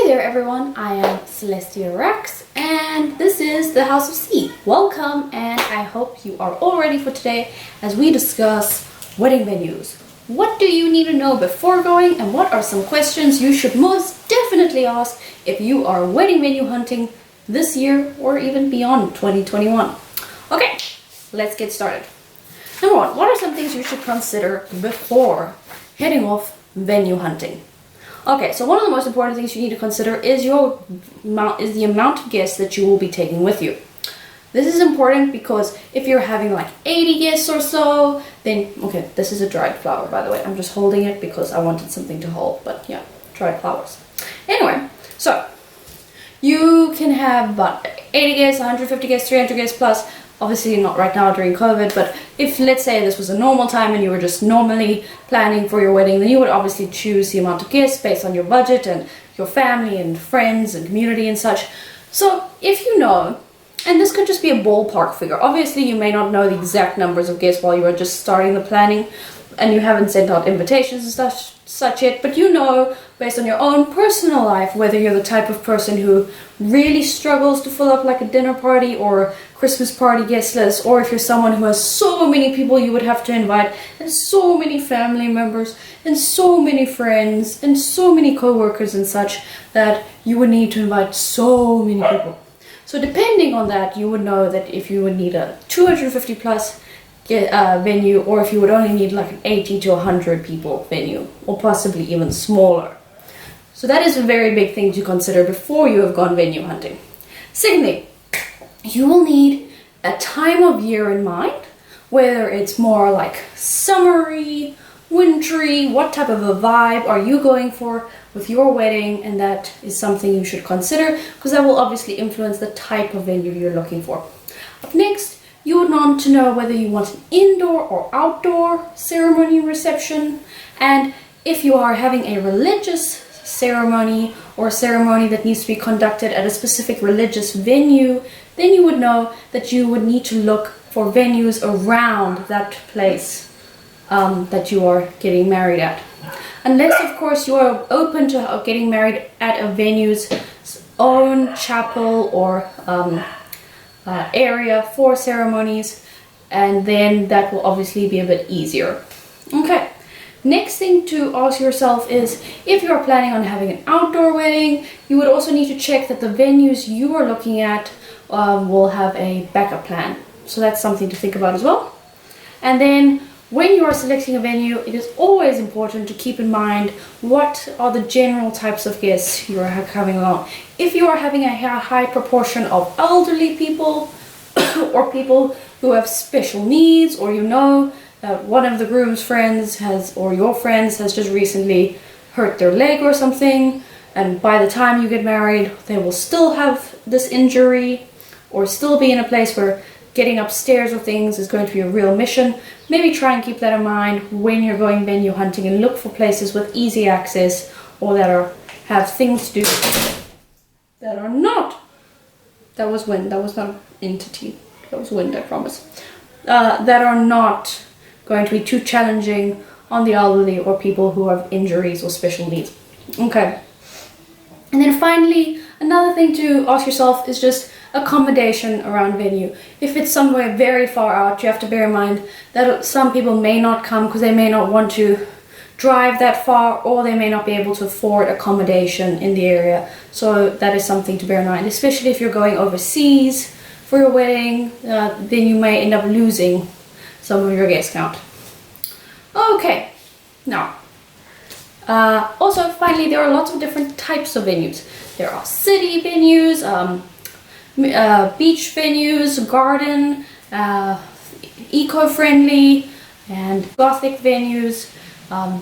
there everyone, I am Celestia Rax and this is the House of C. Welcome, and I hope you are all ready for today as we discuss wedding venues. What do you need to know before going, and what are some questions you should most definitely ask if you are wedding venue hunting this year or even beyond 2021. Okay, let's get started. Number one, what are some things you should consider before heading off venue hunting? Okay, so one of the most important things you need to consider is the amount of guests that you will be taking with you. This is important because if you're having like 80 guests or so, then, okay, this is a dried flower, by the way. I'm just holding it because I wanted something to hold, but yeah, dried flowers. Anyway, so you can have about 80 guests, 150 guests, 300 guests plus. Obviously not right now during COVID, but if, let's say, this was a normal time and you were just normally planning for your wedding, then you would obviously choose the amount of guests based on your budget and your family and friends and community and such. So if you know, and this could just be a ballpark figure, obviously you may not know the exact numbers of guests while you are just starting the planning and you haven't sent out invitations and such yet, but you know based on your own personal life whether you're the type of person who really struggles to fill up like a dinner party or Christmas party guest list, or if you're someone who has so many people you would have to invite and so many family members and so many friends and so many co-workers and such that you would need to invite so many people. So depending on that, you would know that if you would need a 250 plus venue, or if you would only need like an 80 to 100 people venue, or possibly even smaller. So that is a very big thing to consider before you have gone venue hunting. Secondly, you will need a time of year in mind, whether it's more like summery, wintry, what type of a vibe are you going for with your wedding, and that is something you should consider because that will obviously influence the type of venue you're looking for. Up next, you would want to know whether you want an indoor or outdoor ceremony reception, and if you are having a religious ceremony or a ceremony that needs to be conducted at a specific religious venue, then you would know that you would need to look for venues around that place that you are getting married at. Unless, of course, you are open to getting married at a venue's own chapel or area for ceremonies, and then that will obviously be a bit easier. Okay, next thing to ask yourself is if you are planning on having an outdoor wedding, you would also need to check that the venues you are looking at will have a backup plan. So that's something to think about as well. And then when you are selecting a venue, it is always important to keep in mind what are the general types of guests you are having along. If you are having a high proportion of elderly people or people who have special needs, or you know that one of the groom's friends or your friends has just recently hurt their leg or something, and by the time you get married they will still have this injury or still be in a place where getting upstairs or things is going to be a real mission, maybe try and keep that in mind when you're going venue hunting and look for places with easy access or that have things to do that are not, that was wind, that was not an entity, that was wind, I promise, that are not going to be too challenging on the elderly or people who have injuries or special needs. Okay, and then finally, another thing to ask yourself is just accommodation around venue. If it's somewhere very far out, you have to bear in mind that some people may not come because they may not want to drive that far, or they may not be able to afford accommodation in the area. So that is something to bear in mind, especially if you're going overseas for your wedding, then you may end up losing some of your guest count. Okay, now also finally, there are lots of different types of venues. There are city venues, beach venues, garden, eco-friendly and gothic venues,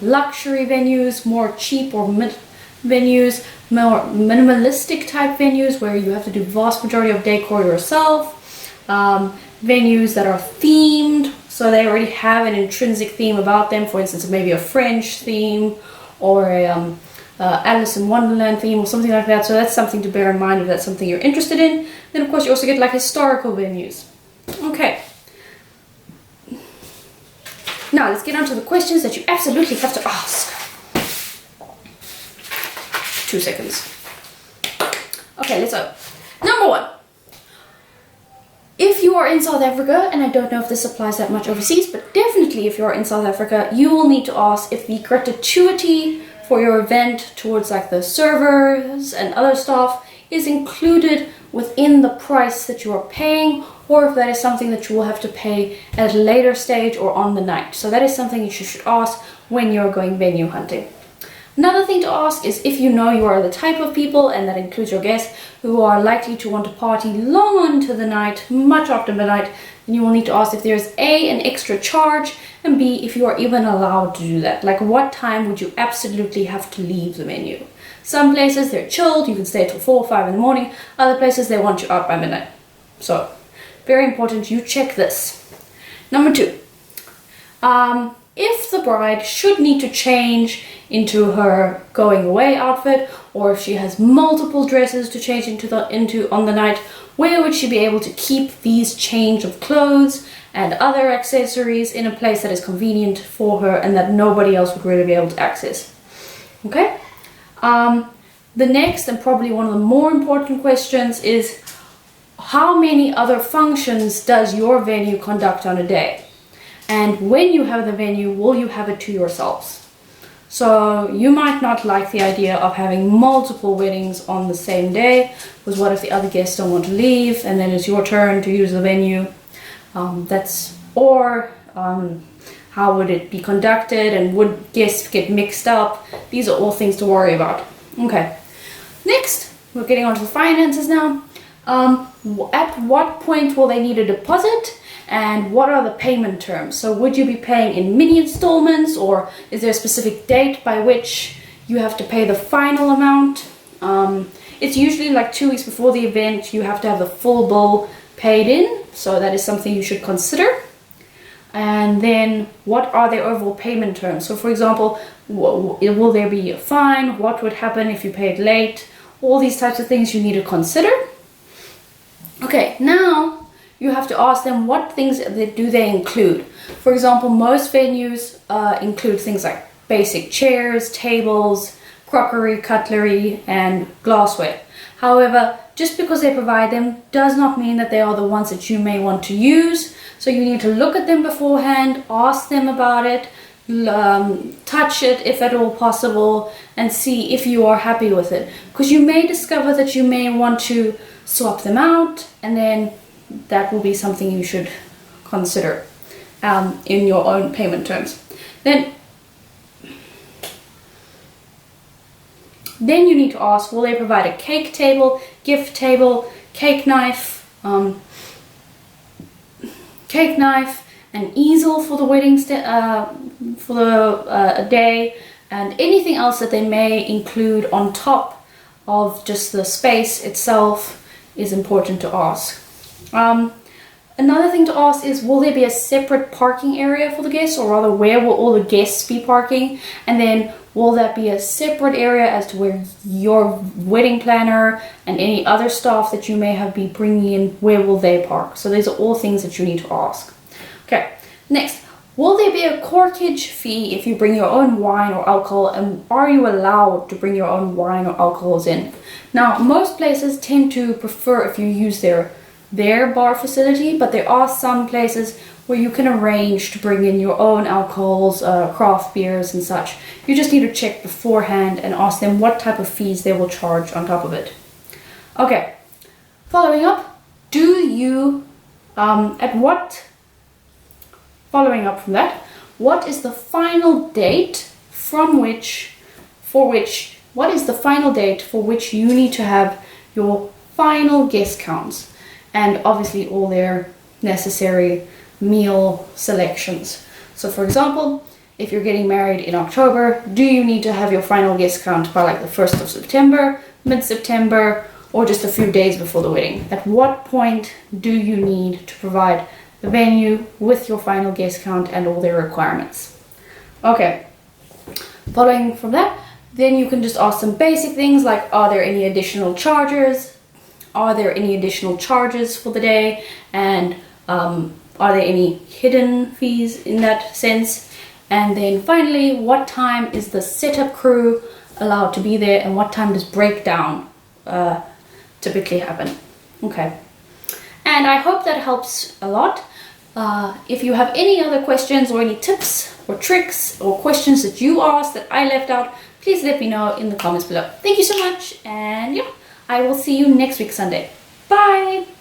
luxury venues, more cheap or mid venues, more minimalistic type venues where you have to do vast majority of decor yourself, venues that are themed, so they already have an intrinsic theme about them, for instance maybe a French theme or a Alice in Wonderland theme or something like that. So that's something to bear in mind if that's something you're interested in. Then of course you also get like historical venues. Okay, now let's get on to the questions that you absolutely have to ask. 2 seconds. Okay, let's go. Number one. If you are in South Africa, and I don't know if this applies that much overseas, but definitely if you are in South Africa, you will need to ask if the gratuity for your event towards like the servers and other stuff is included within the price that you are paying, or if that is something that you will have to pay at a later stage or on the night. So that is something you should ask when you're going venue hunting. Another thing to ask is if you know you are the type of people, and that includes your guests, who are likely to want to party long into the night, much after midnight, then you will need to ask if there's A, an extra charge, and B, if you are even allowed to do that. Like what time would you absolutely have to leave the venue? Some places they're chilled, you can stay till 4 or 5 in the morning. Other places they want you out by midnight. So, very important you check this. Number 2. If the bride should need to change into her going away outfit, or if she has multiple dresses to change into on the night, where would she be able to keep these change of clothes and other accessories in a place that is convenient for her and that nobody else would really be able to access? Okay? The next, and probably one of the more important questions, is how many other functions does your venue conduct on a day? And when you have the venue, will you have it to yourselves? So you might not like the idea of having multiple weddings on the same day, because what if the other guests don't want to leave and then it's your turn to use the venue? How would it be conducted, and would guests get mixed up? These are all things to worry about. Okay, next we're getting onto the finances now. At what point will they need a deposit? And what are the payment terms? So would you be paying in mini installments, or is there a specific date by which you have to pay the final amount? It's usually like 2 weeks before the event you have to have the full bill paid in, so that is something you should consider. And then what are their overall payment terms? So for example, will there be a fine? What would happen if you paid late? All these types of things you need to consider. Okay, now you have to ask them what things do they include. For example, most venues include things like basic chairs, tables, crockery, cutlery, and glassware. However, just because they provide them does not mean that they are the ones that you may want to use. So you need to look at them beforehand, ask them about it, touch it if at all possible, and see if you are happy with it. Because you may discover that you may want to swap them out, and then that will be something you should consider in your own payment terms. Then you need to ask, will they provide a cake table, gift table, cake knife, an easel for the wedding a day, and anything else that they may include on top of just the space itself is important to ask. Another thing to ask is, will there be a separate parking area for the guests, or rather where will all the guests be parking? And then will that be a separate area as to where your wedding planner and any other staff that you may have been bringing in, where will they park? So these are all things that you need to ask. Okay, next, will there be a corkage fee if you bring your own wine or alcohol, and are you allowed to bring your own wine or alcohols in? Now, most places tend to prefer if you use their bar facility, but there are some places where you can arrange to bring in your own alcohols, craft beers and such. You just need to check beforehand and ask them what type of fees they will charge on top of it. Okay, following up, following up from that, what is the final date for which you need to have your final guest counts, and obviously all their necessary meal selections. So for example, if you're getting married in October, do you need to have your final guest count by like the 1st of September, mid-September, or just a few days before the wedding? At what point do you need to provide the venue with your final guest count and all their requirements? Okay, following from that, then you can just ask some basic things like, are there any additional charges? Are there any additional charges for the day? And are there any hidden fees in that sense? And then finally, what time is the setup crew allowed to be there, and what time does breakdown typically happen. Okay. And I hope that helps a lot. If you have any other questions or any tips or tricks or questions that you asked that I left out, please let me know in the comments below. Thank you so much, and yeah, I will see you next week Sunday. Bye!